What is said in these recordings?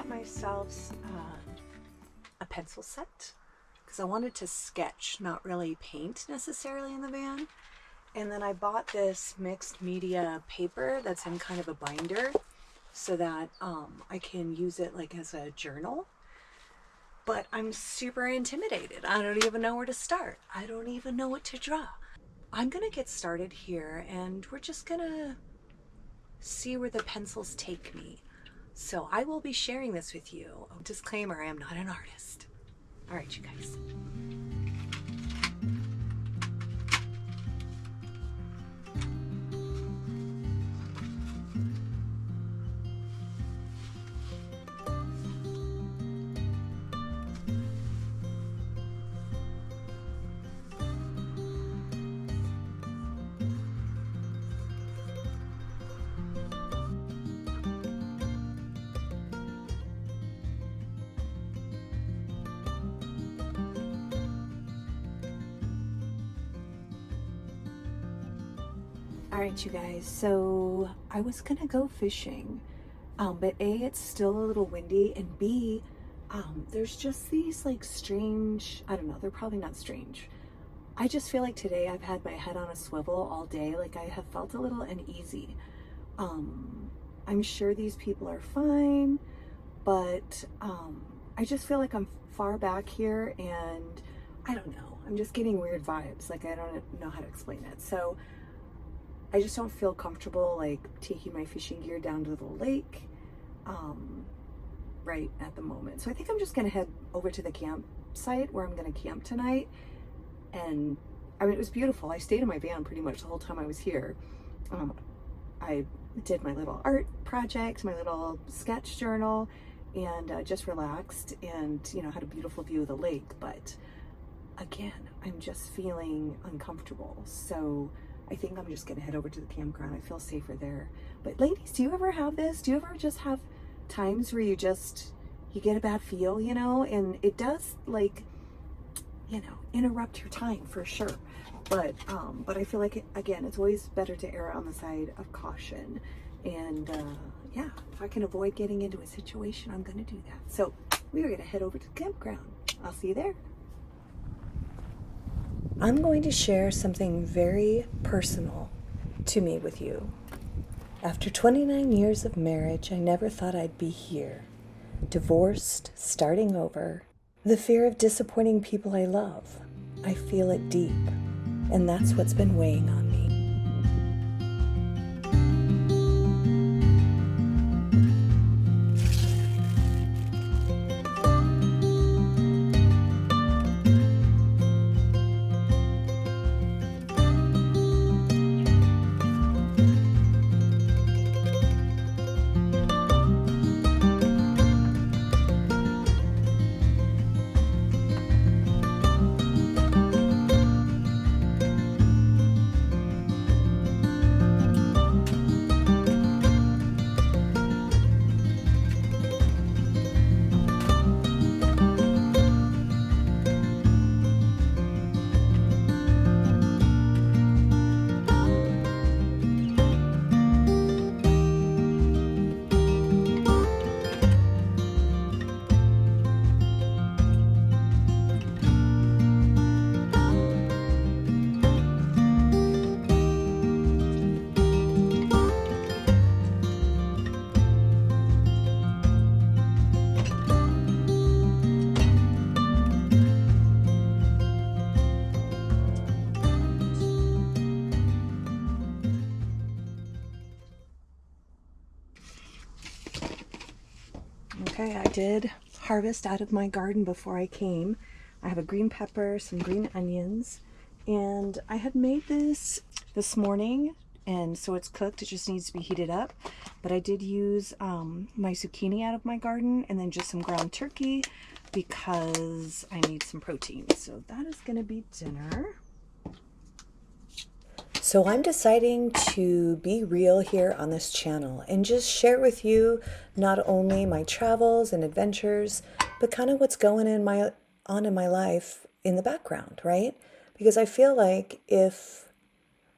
bought myself a pencil set because I wanted to sketch, not really paint necessarily in the van. And then I bought this mixed media paper that's in kind of a binder so that I can use it like as a journal. But I'm super intimidated. I don't even know where to start. I don't even know what to draw. I'm gonna get started here and we're just gonna see where the pencils take me. So I will be sharing this with you. Disclaimer, I am not an artist. All right, you guys. All right, you guys, so I was gonna go fishing, but A, it's still a little windy, and B, there's just these like strange, I don't know, they're probably not strange. I just feel like today I've had my head on a swivel all day, like I have felt a little uneasy. I'm sure these people are fine, but I just feel like I'm far back here and I don't know, I'm just getting weird vibes, like I don't know how to explain it. So I just don't feel comfortable like taking my fishing gear down to the lake right at the moment. So I think I'm just gonna head over to the campsite where I'm gonna camp tonight. And I mean, it was beautiful. I stayed in my van pretty much the whole time I was here. I did my little art project, my little sketch journal, and just relaxed and, you know, had a beautiful view of the lake. But again, I'm just feeling uncomfortable. So I think I'm just gonna head over to the campground. I feel safer there. But ladies, do you ever have this? Do you ever just have times where you get a bad feel, you know? And it does, like, you know, interrupt your time for sure. But I feel like, again, it's always better to err on the side of caution. And yeah, if I can avoid getting into a situation, I'm gonna do that. So we are gonna head over to the campground. I'll see you there. I'm going to share something very personal to me with you. After 29 years of marriage, I never thought I'd be here. Divorced, starting over. The fear of disappointing people I love. I feel it deep, and that's what's been weighing on me. Okay, I did harvest out of my garden before I came. I have a green pepper, some green onions, and I had made this morning, and so it's cooked. It just needs to be heated up. But I did use my zucchini out of my garden and then just some ground turkey because I need some protein. So that is going to be dinner. So I'm deciding to be real here on this channel and just share with you not only my travels and adventures, but kind of what's going on in my life in the background, right? Because I feel like if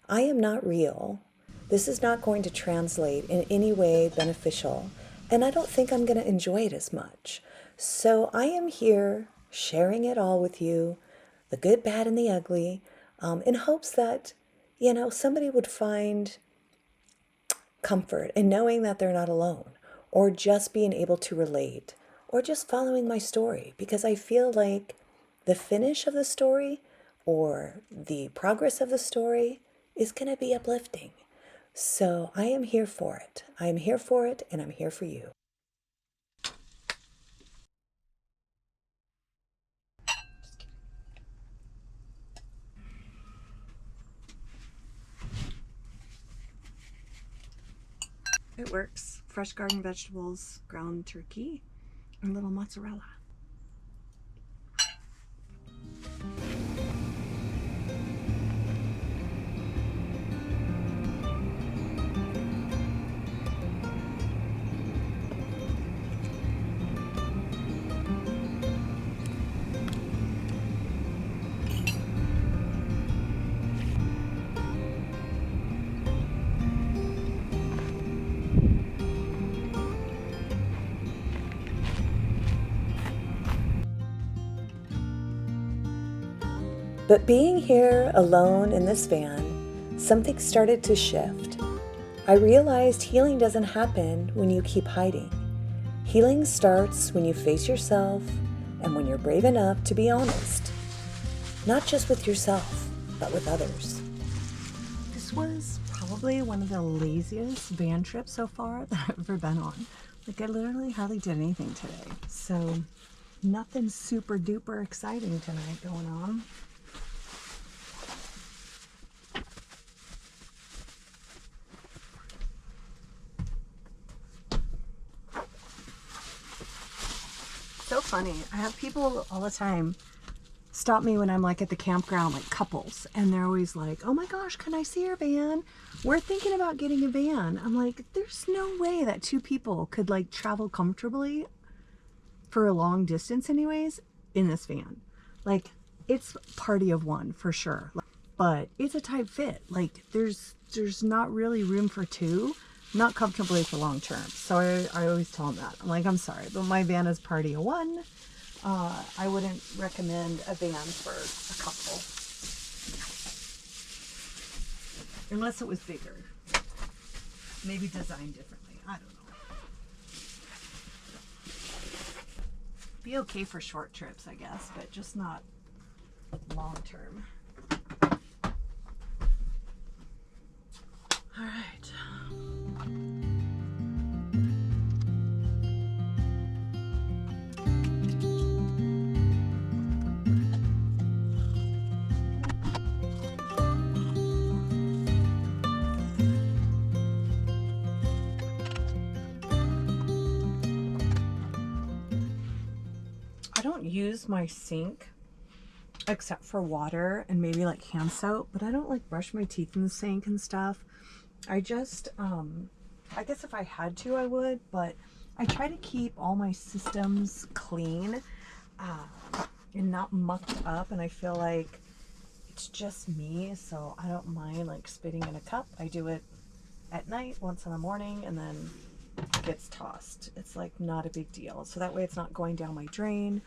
I am not real, this is not going to translate in any way beneficial. and I don't think I'm going to enjoy it as much. So I am here sharing it all with you, the good, bad, and the ugly, in hopes that, somebody would find comfort in knowing that they're not alone, or just being able to relate, or just following my story, because I feel like the finish of the story or the progress of the story is going to be uplifting. So I am here for it. I am here for it, and I'm here for you. It works. Fresh garden vegetables, ground turkey, and a little mozzarella. But being here alone in this van, something started to shift. I realized healing doesn't happen when you keep hiding. Healing starts when you face yourself and when you're brave enough to be honest. Not just with yourself, but with others. This was probably one of the laziest van trips so far that I've ever been on. Like, I literally hardly did anything today. So nothing super duper exciting tonight going on. So funny. I have people all the time stop me when I'm like at the campground, like couples, and they're always like, oh my gosh, can I see your van? We're thinking about getting a van. I'm like, there's no way that two people could like travel comfortably for a long distance anyways in this van. Like, it's party of one for sure, but it's a tight fit. Like, there's not really room for two, not comfortably for long term. So I always tell them that. I'm like, I'm sorry, but my van is party of one. I wouldn't recommend a van for a couple. Unless it was bigger. Maybe designed differently. I don't know. Be okay for short trips, I guess, but just not long term. All right. I don't use my sink except for water and maybe like hand soap, but I don't like brush my teeth in the sink and stuff. I just, I guess if I had to, I would, but I try to keep all my systems clean and not mucked up, and I feel like it's just me, so I don't mind like spitting in a cup. I do it at night, once in the morning, and then it gets tossed. It's like not a big deal. So that way it's not going down my drain.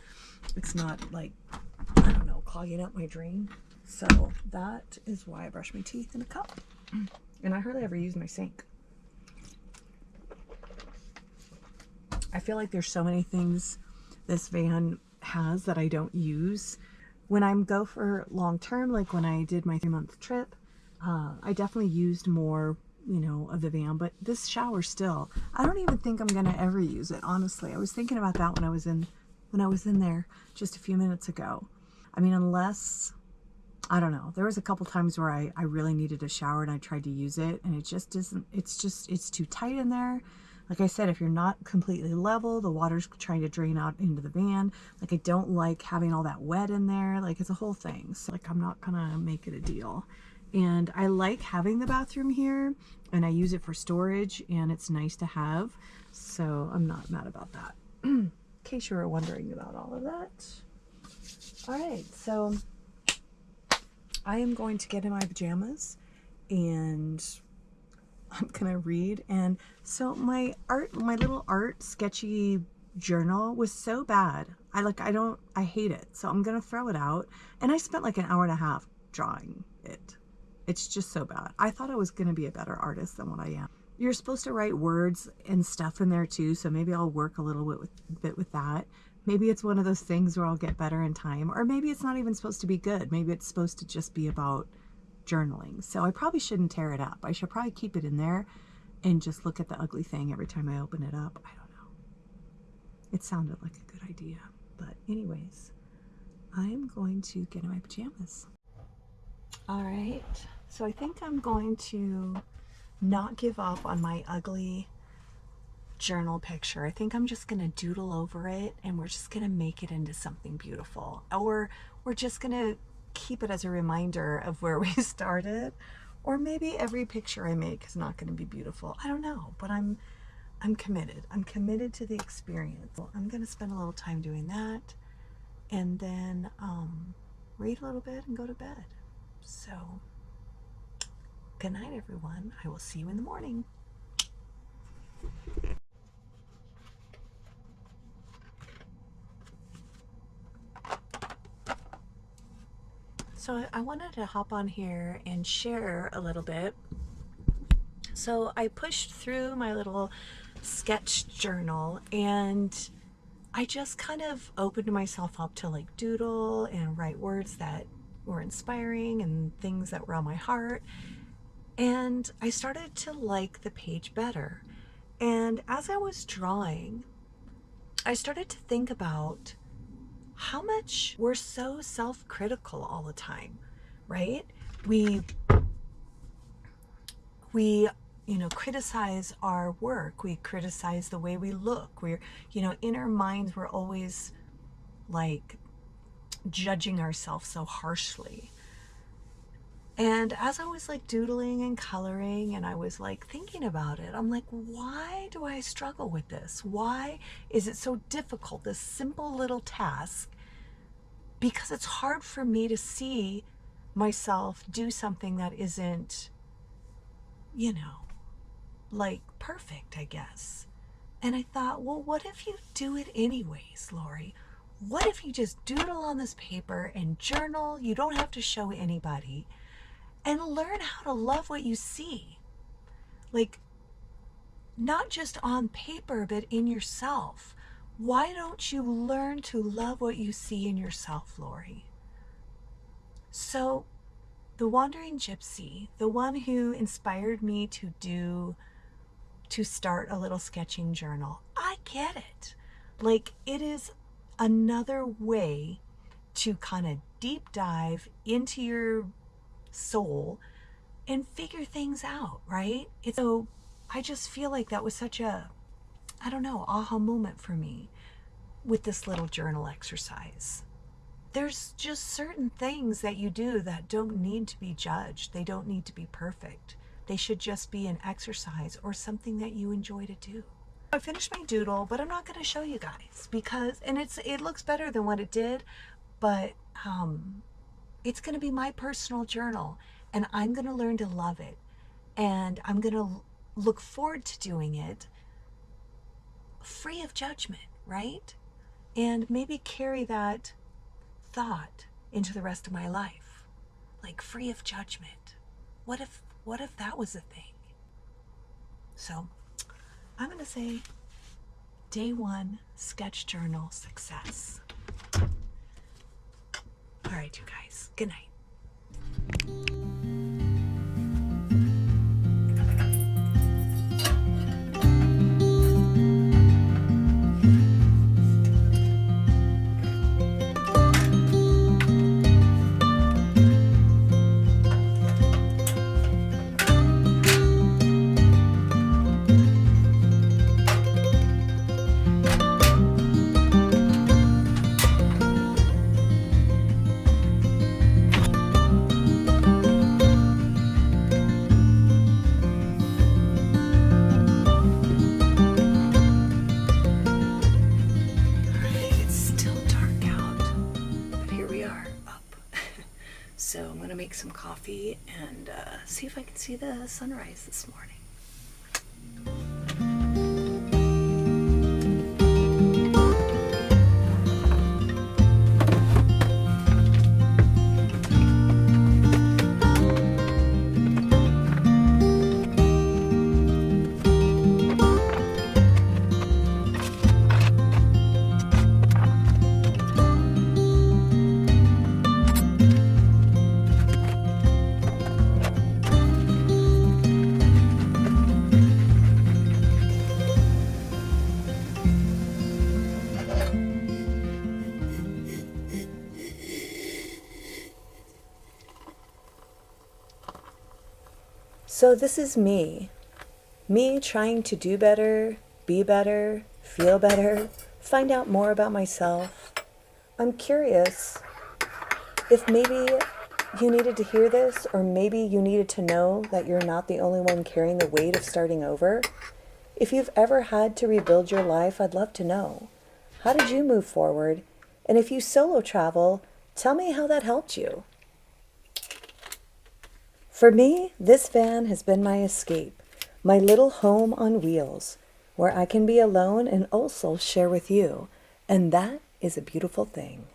It's not like, I don't know, clogging up my drain. So that is why I brush my teeth in a cup. And I hardly ever use my sink. I feel like there's so many things this van has that I don't use. When I go for long term, like when I did my 3-month trip, I definitely used more, of the van, but this shower still, I don't even think I'm gonna ever use it, honestly. I was thinking about that when I was in there just a few minutes ago. I mean, unless, I don't know, there was a couple times where I really needed a shower and I tried to use it, and it just isn't, it's too tight in there. Like I said, if you're not completely level, the water's trying to drain out into the van. Like, I don't like having all that wet in there. Like, it's a whole thing. So like, I'm not gonna make it a deal. And I like having the bathroom here, and I use it for storage, and it's nice to have. So I'm not mad about that. In case you were wondering about all of that. All right, so I am going to get in my pajamas and I'm gonna read. And so my little art sketchy journal was so bad. I hate it. So I'm gonna throw it out. And I spent like an hour and a half drawing it. It's just so bad. I thought I was gonna be a better artist than what I am. You're supposed to write words and stuff in there too, so maybe I'll work a little bit with that. Maybe it's one of those things where I'll get better in time, or maybe it's not even supposed to be good. Maybe it's supposed to just be about journaling. So I probably shouldn't tear it up. I should probably keep it in there and just look at the ugly thing every time I open it up. I don't know. It sounded like a good idea. But anyways, I am going to get in my pajamas. All right. So I think I'm going to not give up on my ugly journal picture. I think I'm just going to doodle over it and we're just going to make it into something beautiful. Or we're just going to keep it as a reminder of where we started. Or maybe every picture I make is not going to be beautiful. I don't know, but I'm committed. I'm committed to the experience. So I'm going to spend a little time doing that and then read a little bit and go to bed. So good night, everyone. I will see you in the morning. So I wanted to hop on here and share a little bit. So I pushed through my little sketch journal and I just kind of opened myself up to like doodle and write words that were inspiring and things that were on my heart. And I started to like the page better. And as I was drawing, I started to think about how much we're so self-critical all the time, right? We criticize our work. We criticize the way we look. We're, in our minds, we're always like judging ourselves so harshly. And as I was like doodling and coloring and I was like thinking about it, I'm like, why do I struggle with this? Why is it so difficult, this simple little task? Because it's hard for me to see myself do something that isn't, like perfect, I guess. And I thought, well, what if you do it anyways, Laurie? What if you just doodle on this paper and journal? You don't have to show anybody. And learn how to love what you see. Like, not just on paper, but in yourself. Why don't you learn to love what you see in yourself, Laurie? So, the Wandering Gypsy, the one who inspired me to start a little sketching journal, I get it. Like, it is another way to kind of deep dive into your soul and figure things out, right? So I just feel like that was such a, I don't know, aha moment for me with this little journal exercise. There's just certain things that you do that don't need to be judged. They don't need to be perfect. They should just be an exercise or something that you enjoy to do. I finished my doodle, but I'm not going to show you guys because, and it looks better than what it did, but it's going to be my personal journal and I'm going to learn to love it. And I'm going to look forward to doing it free of judgment, right? And maybe carry that thought into the rest of my life, like free of judgment. What if that was a thing? So I'm going to say day 1 sketch journal success. All right, you guys, good night. So I'm going to make some coffee and see if I can see the sunrise this morning. So this is me trying to do better, be better, feel better, find out more about myself. I'm curious if maybe you needed to hear this, or maybe you needed to know that you're not the only one carrying the weight of starting over. If you've ever had to rebuild your life, I'd love to know. How did you move forward? And if you solo travel, tell me how that helped you. For me, this van has been my escape, my little home on wheels, where I can be alone and also share with you. And that is a beautiful thing.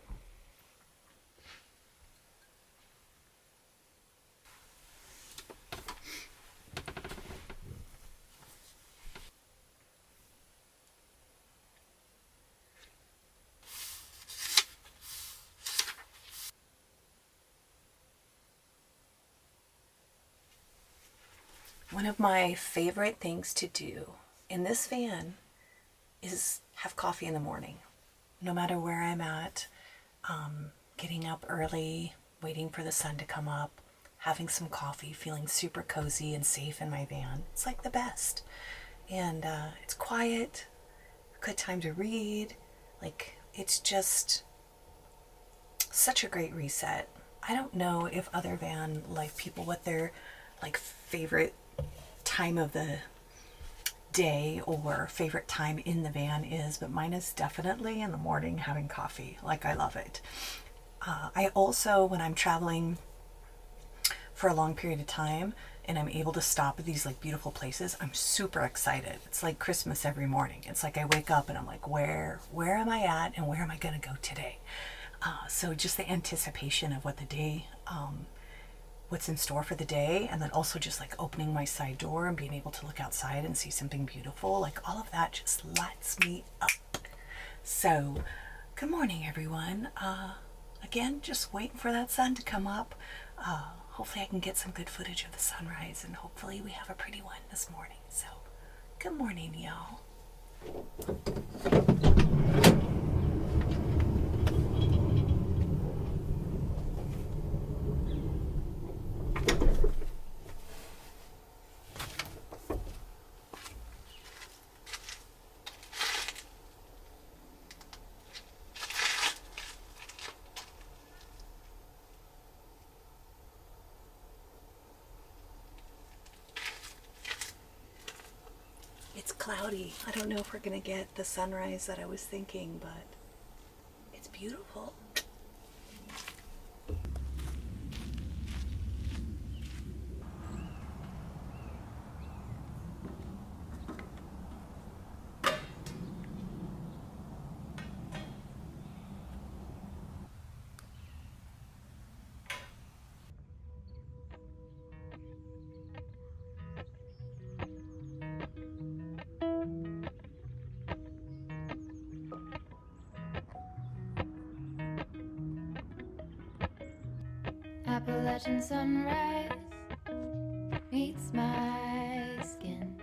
One of my favorite things to do in this van is have coffee in the morning. No matter where I'm at, getting up early, waiting for the sun to come up, having some coffee, feeling super cozy and safe in my van. It's like the best. And it's quiet, a good time to read. Like, it's just such a great reset. I don't know if other van life people what their like favorite time of the day or favorite time in the van is, but mine is definitely in the morning having coffee. Like, I love it. I also, when I'm traveling for a long period of time and I'm able to stop at these like beautiful places, I'm super excited. It's like Christmas every morning. It's like I wake up and I'm like, where am I at and where am I gonna go today? So just the anticipation of what the day, what's in store for the day, and then also just like opening my side door and being able to look outside and see something beautiful, like all of that just lights me up. So good morning, everyone. Again, just waiting for that sun to come up. Hopefully I can get some good footage of the sunrise, and hopefully we have a pretty one this morning. So good morning, y'all. It's cloudy. I don't know if we're gonna get the sunrise that I was thinking, but it's beautiful. Appalachian sunrise meets my skin.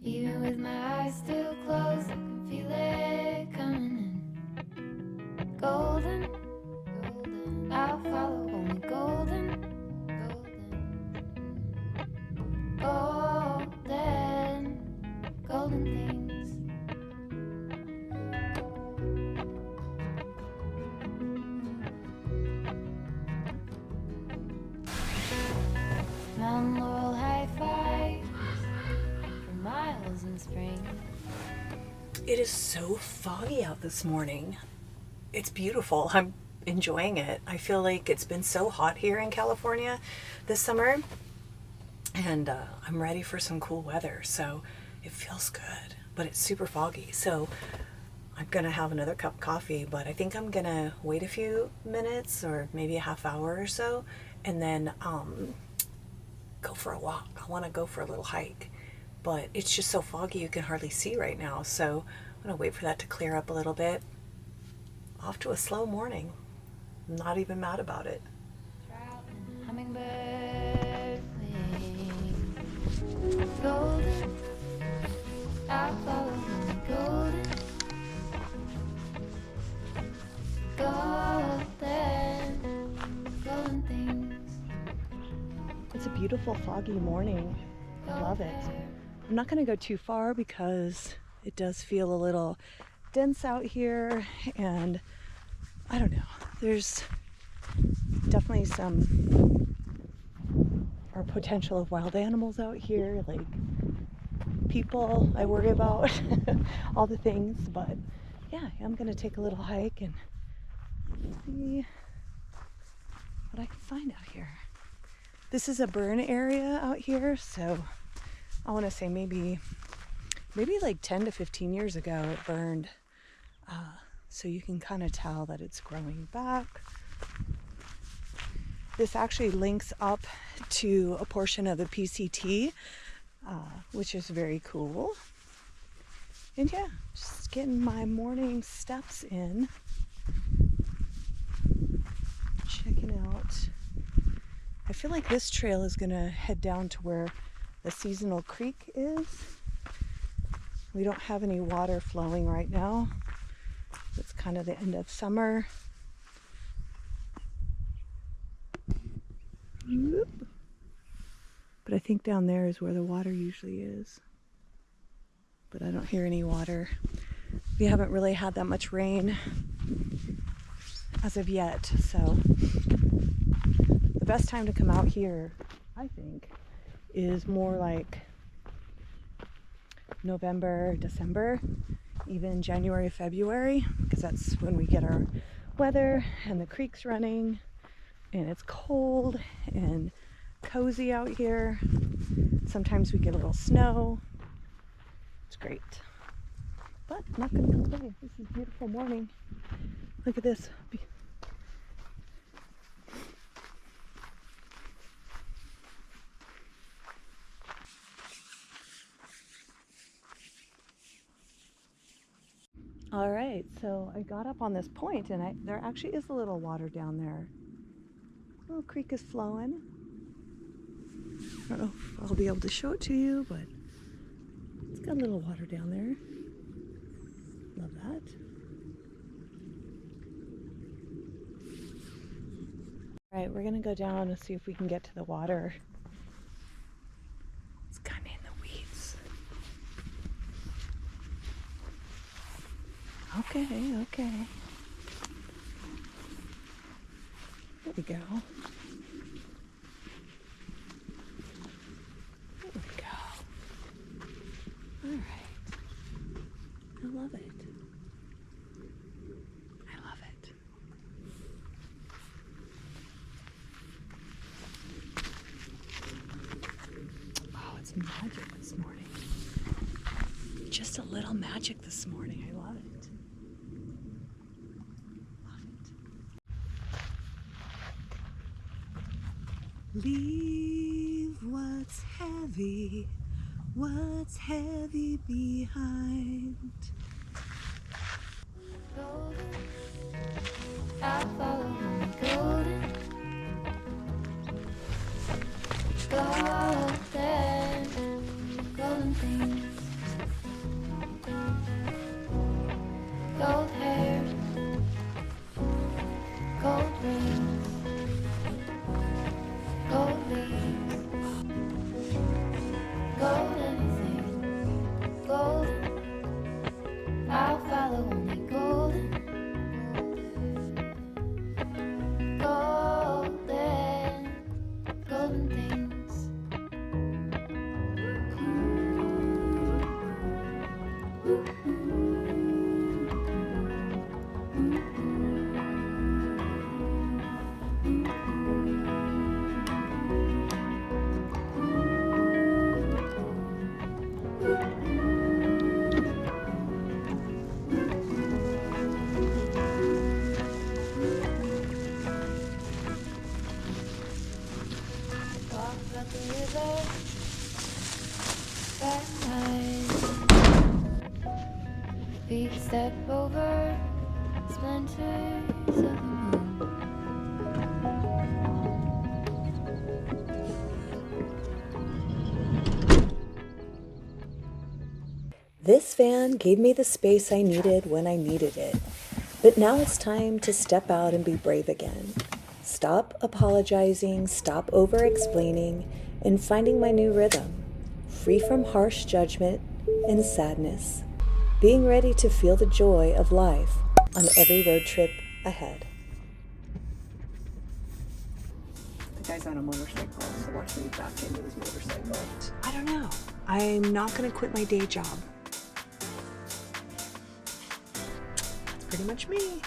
Even with my eyes still closed, I can feel it coming in. Golden, golden, I'll follow only golden, golden, golden, golden things. Mount Laurel high five for miles in spring. It is so foggy out this morning. It's beautiful. I'm enjoying it. I feel like it's been so hot here in California this summer, and I'm ready for some cool weather. So it feels good, but it's super foggy. So I'm gonna have another cup of coffee, but I think I'm gonna wait a few minutes or maybe a half hour or so, and then go for a walk. I want to go for a little hike, but it's just so foggy you can hardly see right now. So I'm gonna wait for that to clear up a little bit. Off to a slow morning. I'm not even mad about it. Hummingbird wing. Golden, I'll follow only golden, golden, golden things. It's a beautiful foggy morning. I love it. I'm not going to go too far because it does feel a little dense out here, and I don't know. There's definitely some or potential of wild animals out here, like people I worry about, all the things. But yeah, I'm going to take a little hike and see what I can find out here. This is a burn area out here, so I want to say maybe like 10 to 15 years ago it burned. So you can kind of tell that it's growing back. This actually links up to a portion of the PCT, which is very cool. And yeah, just getting my morning steps in. Checking out. I feel like this trail is gonna head down to where the seasonal creek is. We don't have any water flowing right now. It's kind of the end of summer. Whoop. But I think down there is where the water usually is. But I don't hear any water. We haven't really had that much rain as of yet, so the best time to come out here, I think, is more like November, December, even January, February, because that's when we get our weather and the creek's running and it's cold and cozy out here. Sometimes we get a little snow. It's great. But I'm not going to complain. This is a beautiful morning. Look at this. All right, so I got up on this point and there actually is a little water down there. A little creek is flowing. I don't know if I'll be able to show it to you, but it's got a little water down there. Love that. All right, we're gonna go down and see if we can get to the water. It's kind of in the weeds. Okay. There we go. There we go. All right. I love it. I love it. Oh, it's magic this morning. Just a little magic this morning. I love it. Leave what's heavy behind. Golden, I'll follow my golden, golden things, gold hair, gold rings, gold leaves, gold anything, golden. I'll follow only golden, golden things. Walk up the river at night. Feet step over splinters of the moon. This van gave me the space I needed when I needed it. But now it's time to step out and be brave again. Stop stop apologizing, stop over-explaining, and finding my new rhythm, free from harsh judgment and sadness, being ready to feel the joy of life on every road trip ahead. The guy's on a motorcycle, so watch me back into his motorcycle. I don't know. I'm not going to quit my day job. That's pretty much me.